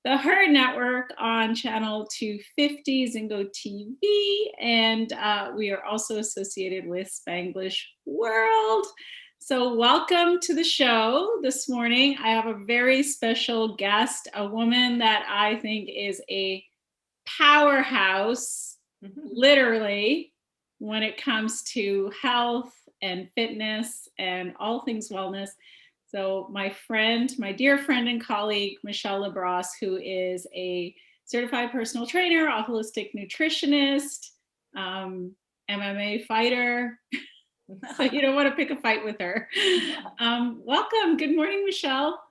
the Her Network on channel 250, Zingo TV, and we are also associated with Spanglish World. So, welcome to the show this morning. I have a very special guest, a woman that I think is a powerhouse, literally, when it comes to health and fitness and all things wellness. So my dear friend and colleague, Michelle Labrosse, who is a certified personal trainer, a holistic nutritionist, MMA fighter. So you don't want to pick a fight with her. Welcome. Good morning, Michelle.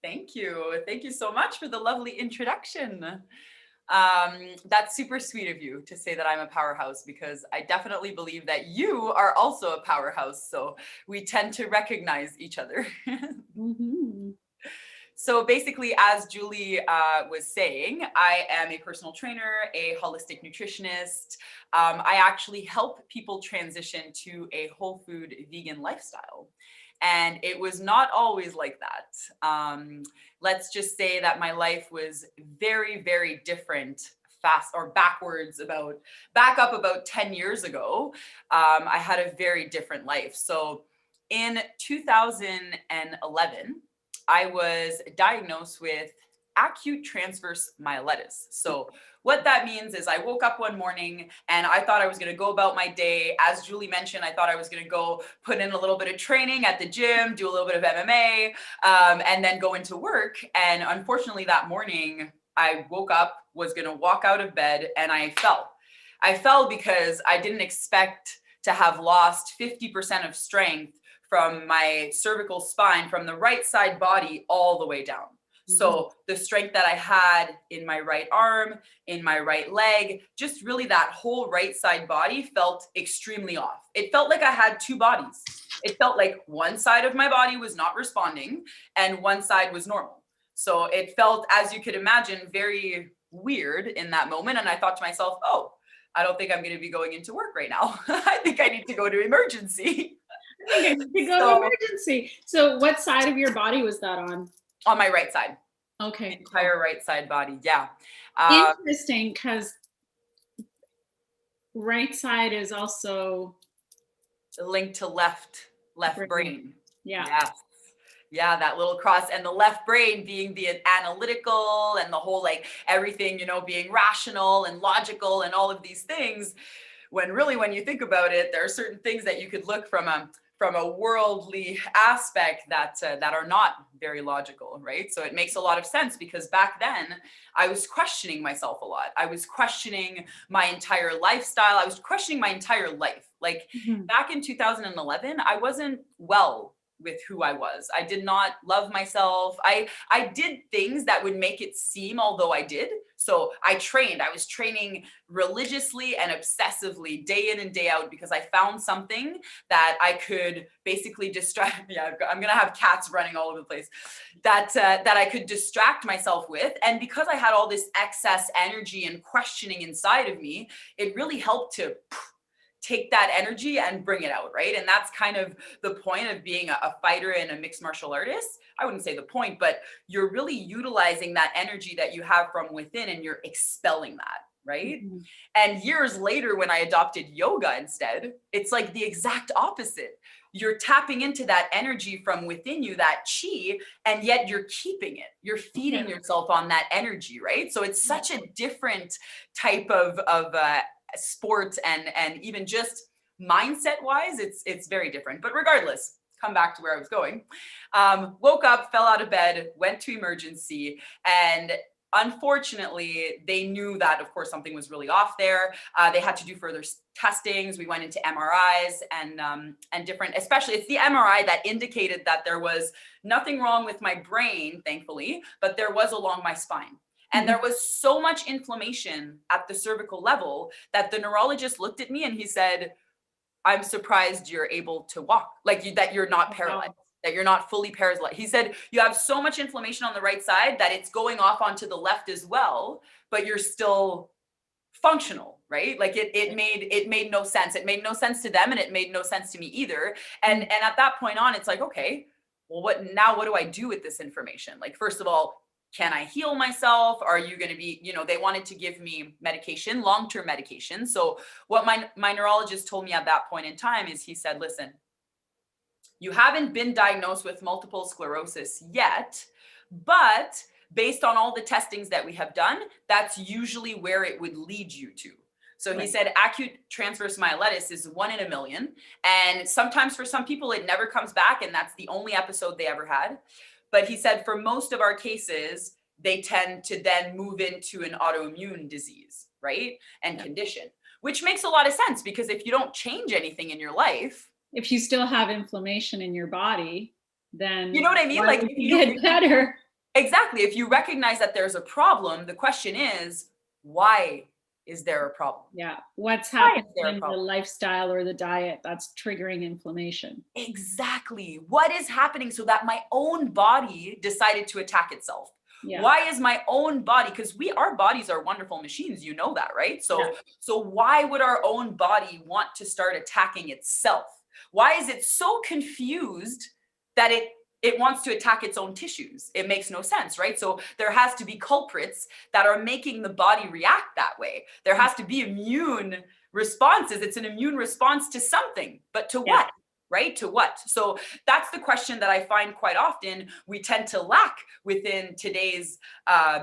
Thank you. Thank you so much for the lovely introduction. That's super sweet of you to say that I'm a powerhouse, because I definitely believe that you are also a powerhouse. So we tend to recognize each other. Mm-hmm. So basically, as Julie was saying, I am a personal trainer, a holistic nutritionist. I actually help people transition to a whole food vegan lifestyle. And it was not always like that. Let's just say that my life was very, very different, back up about 10 years ago. I had a very different life. So in 2011, I was diagnosed with acute transverse myelitis. So what that means is I woke up one morning and I thought I was going to go about my day. As Julie mentioned, I thought I was going to go put in a little bit of training at the gym, do a little bit of MMA, and then go into work. And unfortunately, that morning, I woke up, was going to walk out of bed, and I fell. I fell because I didn't expect to have lost 50% of strength from my cervical spine, from the right side body all the way down. So the strength that I had in my right arm, in my right leg, just really that whole right side body felt extremely off. It felt like I had two bodies. It felt like one side of my body was not responding and one side was normal. So it felt, as you could imagine, very weird in that moment. And I thought to myself, oh, I don't think I'm going to be going into work right now. I think I need to go to emergency. I think I need to go to emergency. So what side of your body was that on? On my right side. Okay. Entire right side body. Yeah. Interesting, because right side is also linked to left brain. Yeah. Yes. Yeah, that little cross, and the left brain being the analytical and the whole, like, everything, being rational and logical and all of these things. When really, when you think about it, there are certain things that you could look from a worldly aspect that are not very logical, right? So it makes a lot of sense, because back then I was questioning myself a lot. I was questioning my entire lifestyle. I was questioning my entire life. Like back in 2011, I wasn't well with who I was. I did not love myself. I did things that would make it seem, although I did. So I was training religiously and obsessively day in and day out, because I found something that I could basically distract. Yeah, I'm going to have cats running all over the place. That I could distract myself with. And because I had all this excess energy and questioning inside of me, it really helped to take that energy and bring it out, right? And that's kind of the point of being a fighter and a mixed martial artist. I wouldn't say the point, but you're really utilizing that energy that you have from within, and you're expelling that, right? And years later, when I adopted yoga instead, it's like the exact opposite. You're tapping into that energy from within you, that chi, and yet you're keeping it. You're feeding yourself on that energy, right? So it's such a different type of sport, and even just mindset wise, it's very different. But regardless, come back to where I was going. Woke up, fell out of bed, went to emergency, and unfortunately, they knew that, of course, something was really off there. They had to do further testings. We went into MRIs and different, especially it's the MRI that indicated that there was nothing wrong with my brain, thankfully, but there was along my spine. And there was so much inflammation at the cervical level that the neurologist looked at me and he said, I'm surprised you're able to walk, that you're not paralyzed, that you're not fully paralyzed. He said, you have so much inflammation on the right side that it's going off onto the left as well, but you're still functional, right? Like it made no sense. It made no sense to them, and it made no sense to me either. And at that point on, it's like, okay, well, what do I do with this information? Like, first of all, Can I heal myself? Are you going to be, they wanted to give me medication, long-term medication. So what my neurologist told me at that point in time is he said, listen, you haven't been diagnosed with multiple sclerosis yet, but based on all the testings that we have done, that's usually where it would lead you to. So he said acute transverse myelitis is 1 in a million. And sometimes for some people, it never comes back. And that's the only episode they ever had. But he said for most of our cases, they tend to then move into an autoimmune disease, right? And condition, which makes a lot of sense because if you don't change anything in your life, if you still have inflammation in your body, then you know what I mean? Like if you get better. Exactly. If you recognize that there's a problem, the question is, why is there a problem? Yeah. What's happening in the lifestyle or the diet that's triggering inflammation? Exactly. What is happening so that my own body decided to attack itself? Yeah. Why is my own body, because our bodies are wonderful machines, you know that, right? So why would our own body want to start attacking itself? Why is it so confused that it wants to attack its own tissues? It makes no sense, right? So there has to be culprits that are making the body react that way. There has to be immune responses. It's an immune response to something, but to what? Right? To what? So that's the question that I find quite often we tend to lack within today's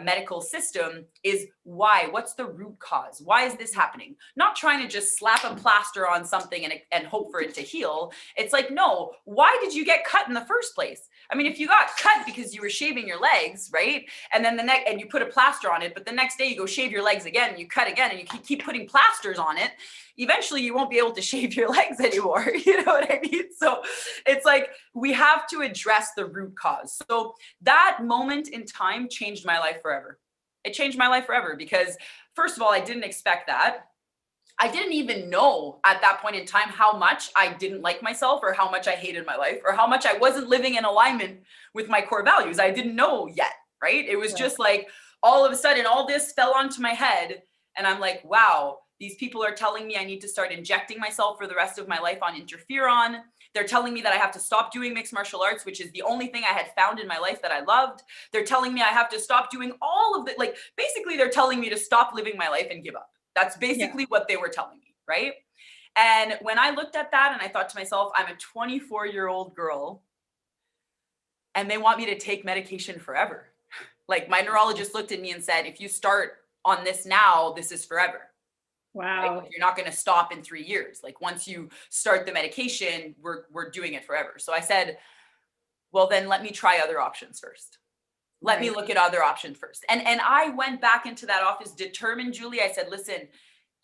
medical system is why? What's the root cause? Why is this happening? Not trying to just slap a plaster on something and hope for it to heal. It's like, no, why did you get cut in the first place? I mean, if you got cut because you were shaving your legs, right? And then and you put a plaster on it, but the next day you go shave your legs again, and you cut again, and you keep putting plasters on it, eventually you won't be able to shave your legs anymore. You know what I mean? So it's like, we have to address the root cause. So that moment in time changed my life forever. It changed my life forever because first of all, I didn't expect that. I didn't even know at that point in time how much I didn't like myself or how much I hated my life or how much I wasn't living in alignment with my core values. I didn't know yet, right? It was just like all of a sudden all this fell onto my head and I'm like, wow, these people are telling me I need to start injecting myself for the rest of my life on interferon. They're telling me that I have to stop doing mixed martial arts, which is the only thing I had found in my life that I loved. They're telling me I have to stop doing all of the, like, basically they're telling me to stop living my life and give up. That's basically what they were telling me, right? And when I looked at that and I thought to myself, I'm a 24-year-old girl and they want me to take medication forever. Like my neurologist looked at me and said, if you start on this now, this is forever. Wow. Like, you're not going to stop in 3 years. Like once you start the medication, we're doing it forever. So I said, well, then let me try other options first. Let me look at other options first. And I went back into that office determined, Julie. I said, listen,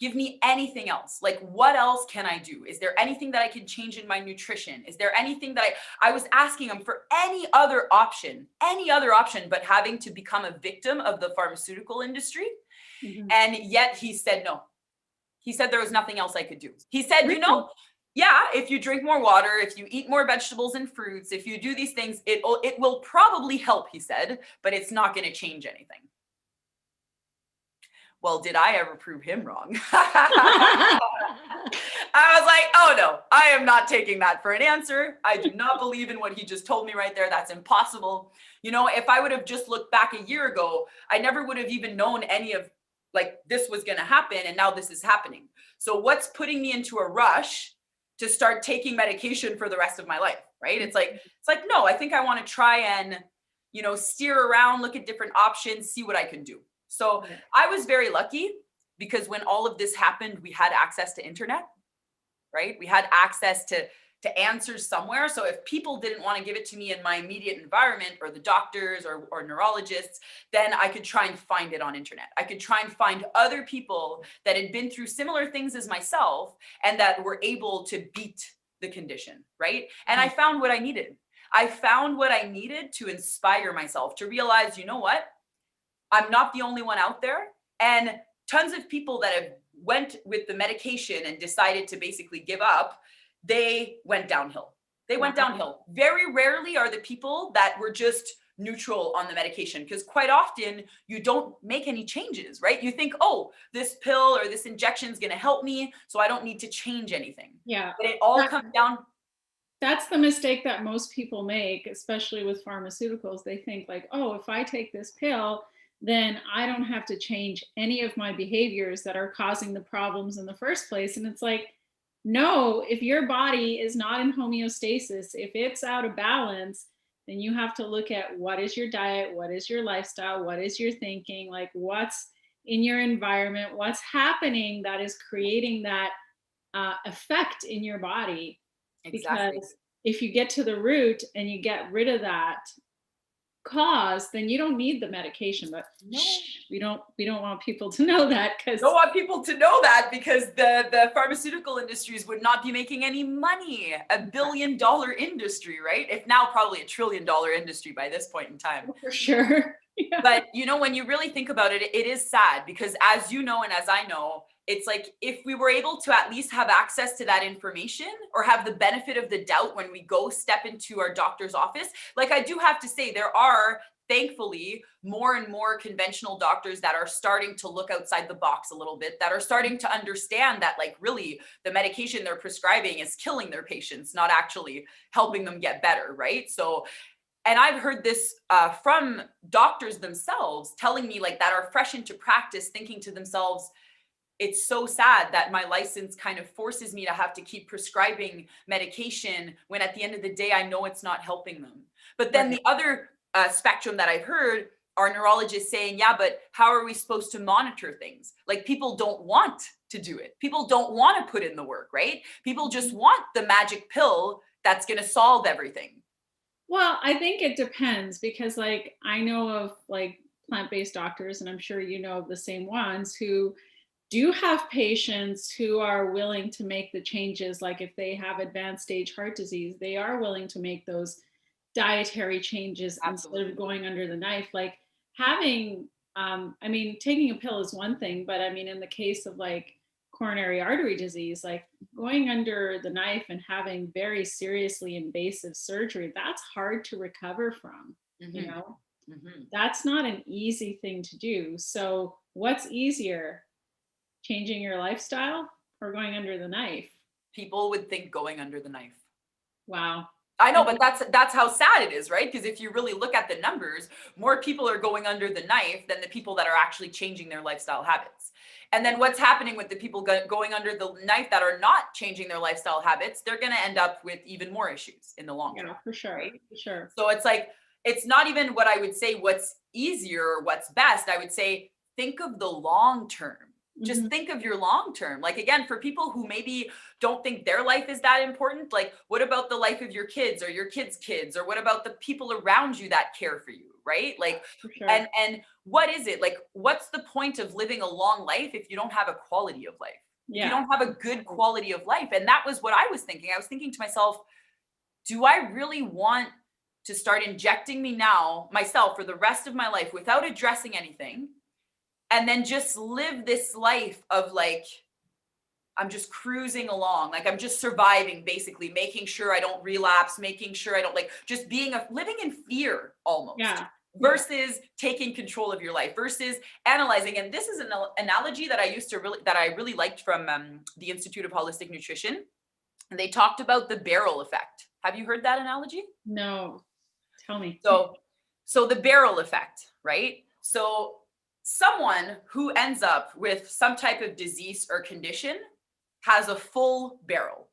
give me anything else. Like, what else can I do? Is there anything that I can change in my nutrition? Is there anything that I was asking him for any other option, but having to become a victim of the pharmaceutical industry. Mm-hmm. And yet he said, no. He said there was nothing else I could do. He said, you know, yeah, if you drink more water, if you eat more vegetables and fruits, if you do these things, it will probably help, he said, but it's not going to change anything. Well, did I ever prove him wrong? I was like, oh no, I am not taking that for an answer. I do not believe in what he just told me right there. That's impossible. You know, if I would have just looked back a year ago, I never would have even known any of like this was going to happen. And now this is happening. So what's putting me into a rush to start taking medication for the rest of my life, right? It's like, no, I think I want to try and, you know, steer around, look at different options, see what I can do. So I was very lucky because when all of this happened, we had access to internet, right? We had access to answers somewhere. So if people didn't want to give it to me in my immediate environment or the doctors or neurologists, then I could try and find it on internet. I could try and find other people that had been through similar things as myself and that were able to beat the condition, right? And I found what I needed. I found what I needed to inspire myself, to realize, you know what? I'm not the only one out there. And tons of people that have went with the medication and decided to basically give up, they went downhill. They went downhill. Very rarely are the people that were just neutral on the medication, because quite often you don't make any changes, right? You think, oh, this pill or this injection is going to help me, so I don't need to change anything. Yeah. But it all comes down. That's the mistake that most people make, especially with pharmaceuticals. They think like, oh, if I take this pill, then I don't have to change any of my behaviors that are causing the problems in the first place. And it's like, no, if your body is not in homeostasis, if it's out of balance, then you have to look at what is your diet, what is your lifestyle, what is your thinking, like what's in your environment, what's happening that is creating that effect in your body. Exactly. Because if you get to the root and you get rid of that cause, then you don't need the medication. But No. shh, we don't want people to know that Don't because want people to know that because the pharmaceutical industries would not be making any money. $1 billion industry, right? If now probably $1 trillion industry by this point in time. for sure. Yeah. But when you really think about it, it is sad because as you know and as I know, it's like if we were able to at least have access to that information or have the benefit of the doubt when we go step into our doctor's office, like I do have to say, there are thankfully more and more conventional doctors that are starting to look outside the box a little bit, that are starting to understand that like really the medication they're prescribing is killing their patients, not actually helping them get better, right? So and I've heard this from doctors themselves telling me like that are fresh into practice, thinking to themselves, it's so sad that my license kind of forces me to have to keep prescribing medication when at the end of the day, I know it's not helping them. But then Right. the other spectrum that I've heard are neurologists saying, yeah, but how are we supposed to monitor things? Like people don't want to do it. People don't want to put in the work, right? People just want the magic pill that's going to solve everything. Well, I think it depends because like I know of like plant-based doctors and I'm sure you know of the same ones who do have patients who are willing to make the changes. Like if they have advanced stage heart disease, they are willing to make those dietary changes instead of Absolutely. going under the knife. Like having, I mean, taking a pill is one thing, but I mean, in the case of like coronary artery disease, like going under the knife and having very seriously invasive surgery, that's hard to recover from, you Hmm. know? Hmm. That's not an easy thing to do. So, what's easier, changing your lifestyle or going under the knife? People would think going under the knife. Wow. I know, I but mean, that's how sad it is, right? Because if you really look at the numbers, more people are going under the knife than the people that are actually changing their lifestyle habits. And then what's happening with the people going under the knife that are not changing their lifestyle habits, they're going to end up with even more issues in the long yeah, term, for sure. right? For sure. So it's like, it's not even what I would say what's easier or what's best. I would say, think of the long term. Just Mhm. think of your long term. Like, again, for people who maybe don't think their life is that important, like, what about the life of your kids or your kids' kids? Or what about the people around you that care for you, right? Like, For sure. and what is it? Like, what's the point of living a long life if you don't have a quality of life? If you Yeah. don't have a good quality of life? And that was what I was thinking. I was thinking to myself, do I really want to start injecting me now myself for the rest of my life without addressing anything and then just live this life of like I'm just cruising along, like I'm just surviving, basically making sure I don't relapse, making sure I don't like just being living in fear almost Yeah. Yeah. versus taking control of your life versus analyzing. And this is an analogy that I really liked from the Institute of Holistic Nutrition. And they talked about the barrel effect. Have you heard that analogy? No. Tell me. So, so the barrel effect, right? So someone who ends up with some type of disease or condition has a full barrel.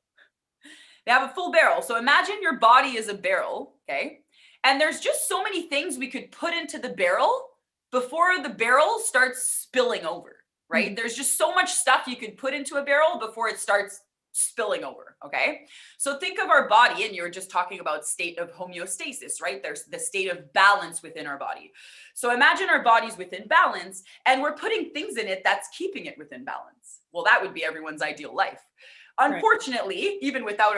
They have a full barrel. So imagine your body is a barrel, okay? And there's just so many things we could put into the barrel before the barrel starts spilling over, right? Mhm. There's just so much stuff you could put into a barrel before it starts spilling over, okay? So think of our body, and you were just talking about state of homeostasis, right? There's the state of balance within our body. So imagine our body's within balance, and we're putting things in it that's keeping it within balance. Well, that would be everyone's ideal life. Right. Unfortunately, even without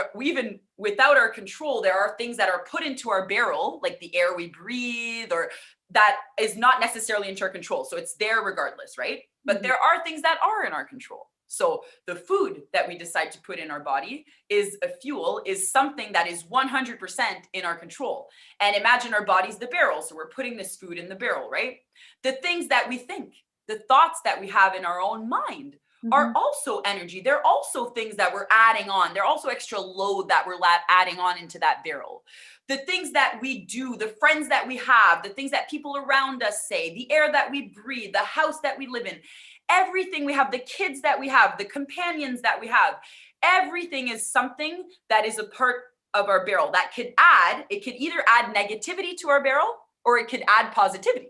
our control, there are things that are put into our barrel, like the air we breathe, or that is not necessarily into our control. So it's there regardless, right? But Mhm. there are things that are in our control. So the food that we decide to put in our body is a fuel, is something that is 100% in our control. And imagine our body's the barrel. So we're putting this food in the barrel, right? The things that we think, the thoughts that we have in our own mind, are Mhm. also energy. They're also things that we're adding on. They're also extra load that we're adding on into that barrel. The things that we do, the friends that we have, the things that people around us say, the air that we breathe, the house that we live in, everything we have, the kids that we have, the companions that we have, everything is something that is a part of our barrel that could add, it could either add negativity to our barrel or it could add positivity.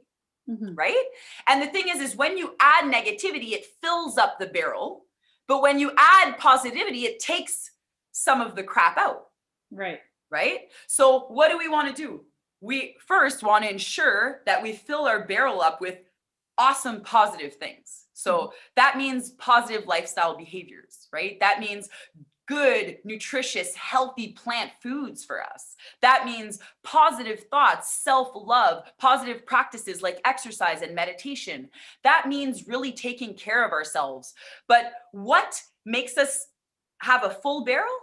Mhm. Right? And the thing is when you add negativity, it fills up the barrel. But when you add positivity, it takes some of the crap out. Right. Right? So what do we want to do? We first want to ensure that we fill our barrel up with awesome positive things. So that means positive lifestyle behaviors, right? That means good, nutritious, healthy plant foods for us. That means positive thoughts, self-love, positive practices like exercise and meditation. That means really taking care of ourselves. But what makes us have a full barrel?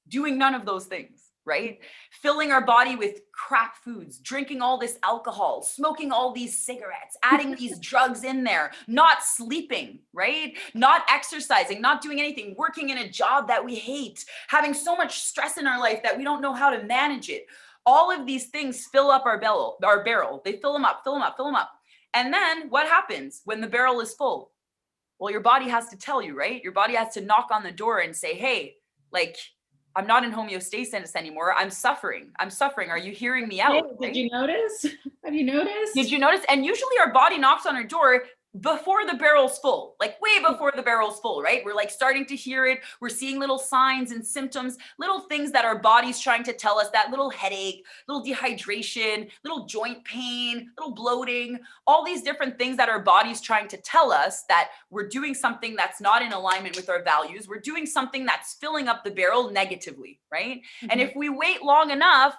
Doing none of those things, right? Filling our body with crap foods, drinking all this alcohol, smoking all these cigarettes, adding these drugs in there, not sleeping, right? Not exercising, not doing anything, working in a job that we hate, having so much stress in our life that we don't know how to manage it. All of these things fill up our barrel. They fill them up, fill them up, fill them up. And then what happens when the barrel is full? Well, your body has to tell you, right? Your body has to knock on the door and say, hey, like, I'm not in homeostasis anymore. I'm suffering. I'm suffering. Are you hearing me Hey, out? did Right? you notice? Have you Did noticed? you notice? And usually our body knocks on our door before the barrel's full, like way before the barrel's full, right? We're like starting to hear it. We're seeing little signs and symptoms, little things that our body's trying to tell us, that little headache, little dehydration, little joint pain, little bloating, all these different things that our body's trying to tell us that we're doing something that's not in alignment with our values. We're doing something that's filling up the barrel negatively, right? And Mhm. if we wait long enough,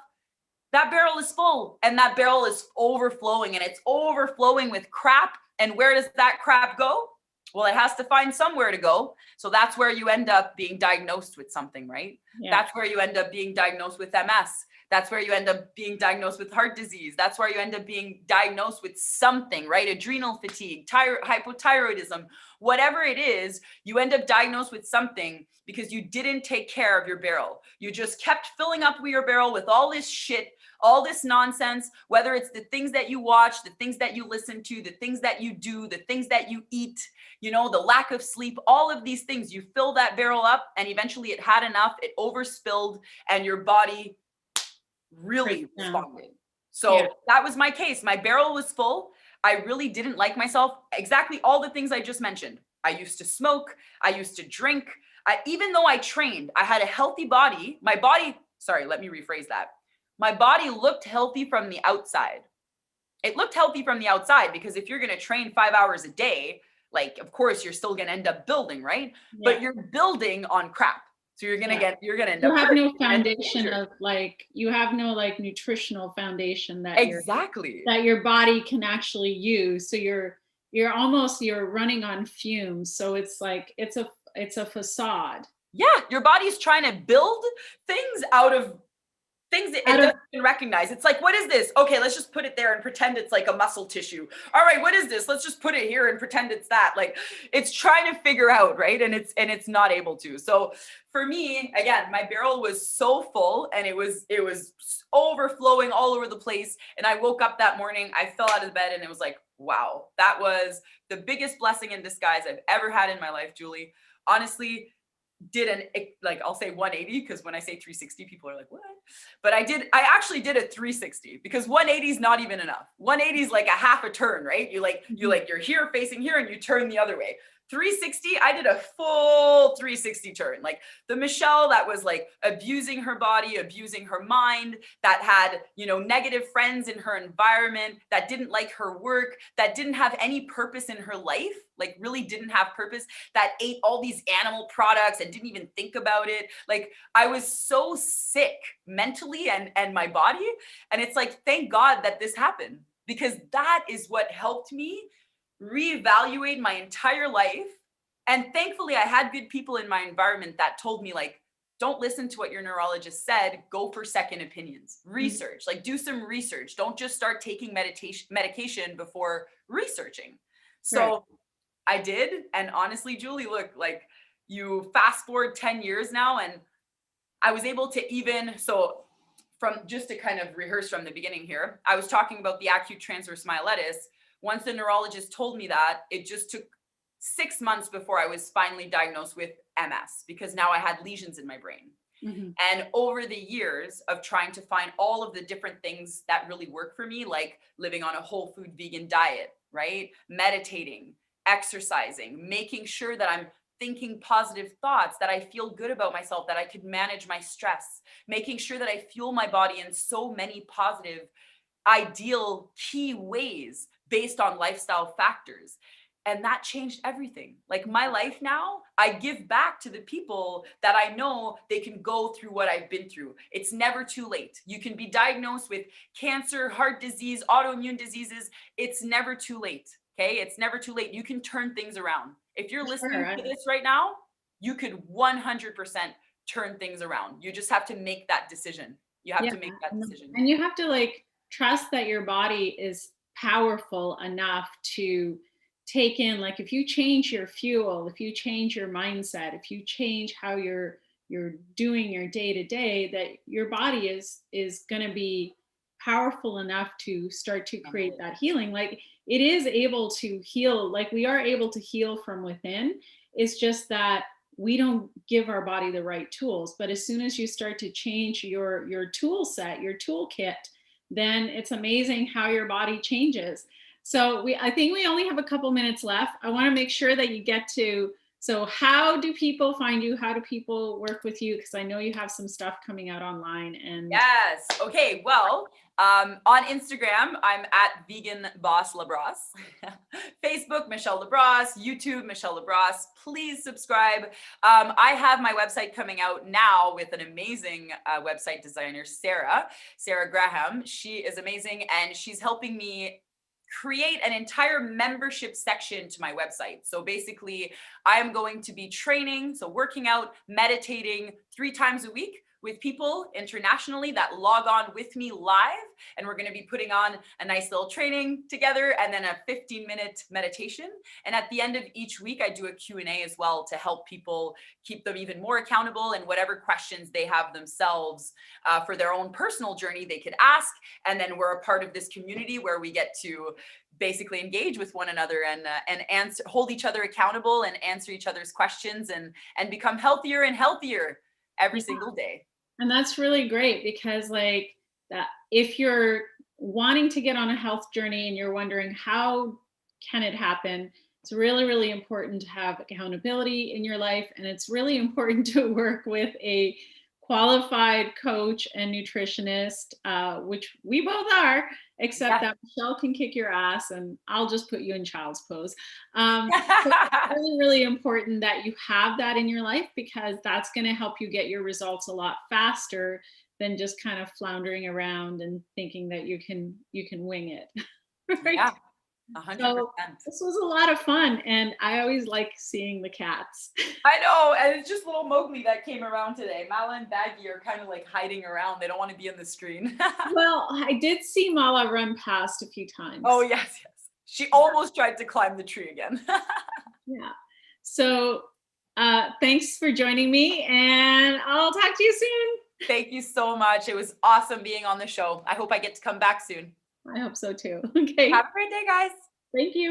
that barrel is full and that barrel is overflowing, and it's overflowing with crap. And where does that crap go? Well, it has to find somewhere to go. So that's where you end up being diagnosed with something, right? Yeah. That's where you end up being diagnosed with MS. That's where you end up being diagnosed with heart disease. That's where you end up being diagnosed with something, right? Adrenal fatigue, hypothyroidism, whatever it is, you end up diagnosed with something because you didn't take care of your barrel. You just kept filling up your barrel with all this shit, all this nonsense, whether it's the things that you watch, the things that you listen to, the things that you do, the things that you eat, you know, the lack of sleep, all of these things, you fill that barrel up and eventually it had enough, it overspilled, and your body Breaks really down. responded. Yeah. So that was my case. My barrel was full. I really didn't like myself. Exactly all the things I just mentioned. I used to smoke. I used to drink. Even though I trained, I had a healthy body. My body, sorry, let me rephrase that. My body looked healthy from the outside. It looked healthy from the outside because if you're going to train 5 hours a day, like, of course, you're still going to end up building, right? Yeah. But you're building on crap. So Yeah. you're going to end You up have hurt. no You're going to end up foundation injured. of like, you have no like nutritional foundation that Exactly. your body can actually use. So you're running on fumes. So it's like it's a facade. Yeah, your body's trying to build things out of things that it Out of doesn't even recognize. It's like, what is this? Okay, let's just put it there and pretend it's like a muscle tissue. All right, what is this? Let's just put it here and pretend it's that. Like, it's trying to figure out, right? And it's not able to. So for me, again, my barrel was so full and it was overflowing all over the place. And I woke up that morning, I fell out of bed and it was like, wow, that was the biggest blessing in disguise I've ever had in my life, Julie. Honestly, did like, I'll say 180, because when I say 360, people are like, what? But I actually did a 360 because 180 is not even enough. 180 is like a half a turn, right? You're here facing here and you turn the other way. 360, I did a full 360 turn. Like the Michelle that was like abusing her body, abusing her mind, that had, negative friends in her environment, that didn't like her work, that didn't have any purpose in her life, like really didn't have purpose, that ate all these animal products and didn't even think about it. Like I was so sick mentally and my body. And it's like, thank God that this happened, because that is what helped me reevaluate my entire life. And thankfully, I had good people in my environment that told me, like, don't listen to what your neurologist said. Go for second opinions. Research, like do some research. Don't just start taking medication before researching. right. So I did. And honestly, Julie, look, like you fast forward 10 years now, and I was able to so from just to kind of rehearse from the beginning here, I was talking about the acute transverse myelitis. Once the neurologist told me that, it just took 6 months before I was finally diagnosed with MS, because now I had lesions in my brain. Mhm. And over the years of trying to find all of the different things that really work for me, like living on a whole food vegan diet, right? Meditating, exercising, making sure that I'm thinking positive thoughts, that I feel good about myself, that I could manage my stress, making sure that I fuel my body in so many positive, ideal, key ways based on lifestyle factors. And that changed everything. Like my life now, I give back to the people that I know they can go through what I've been through. It's never too late. You can be diagnosed with cancer, heart disease, autoimmune diseases. It's never too late. Okay. It's never too late. You can turn things around. If you're listening Sure. to this right now, you could 100% turn things around. You just have to make that decision. You have Yeah. to make that decision. And you have to like trust that your body is powerful enough to take in, like if you change your fuel, if you change your mindset, if you change how you're doing your day to day, that your body is going to be powerful enough to start to create that healing. Like it is able to heal, like we are able to heal from within. It's just that we don't give our body the right tools. But as soon as you start to change your tool set, your toolkit, then it's amazing how your body changes. So I think we only have a couple minutes left. I want to make sure that you get to, so how do people find you? How do people work with you? Because I know you have some stuff coming out online. And yes. Okay. Well, on Instagram, I'm at Vegan Boss Labrosse. Facebook, Michelle Labrosse. YouTube, Michelle Labrosse. Please subscribe. I have my website coming out now with an amazing website designer, Sarah Graham. She is amazing, and she's helping me create an entire membership section to my website. So basically, I am going to be training, so working out, meditating 3 times a week with people internationally that log on with me live. And we're going to be putting on a nice little training together, and then a 15-minute meditation. And at the end of each week, I do a Q&A as well to help people keep them even more accountable, and whatever questions they have themselves for their own personal journey, they could ask. And then we're a part of this community where we get to basically engage with one another and answer, hold each other accountable, and answer each other's questions, and become healthier and healthier every single day. And that's really great, because like that, if you're wanting to get on a health journey and you're wondering how can it happen, it's really, really important to have accountability in your life. And it's really important to work with a qualified coach and nutritionist, which we both are, except that Michelle can kick your ass and I'll just put you in child's pose. So it's really, really important that you have that in your life, because that's going to help you get your results a lot faster than just kind of floundering around and thinking that you can wing it. Right? Yeah, 100%. So this was a lot of fun, and I always like seeing the cats. I know, and it's just little Mowgli that came around today. Mala and Baggy are kind of like hiding around. They don't want to be in the screen. Well, I did see Mala run past a few times. Oh, yes. She almost tried to climb the tree again. Yeah. So thanks for joining me, and I'll talk to you soon. Thank you so much. It was awesome being on the show. I hope I get to come back soon. I hope so too. Okay. Have a great day, guys. Thank you.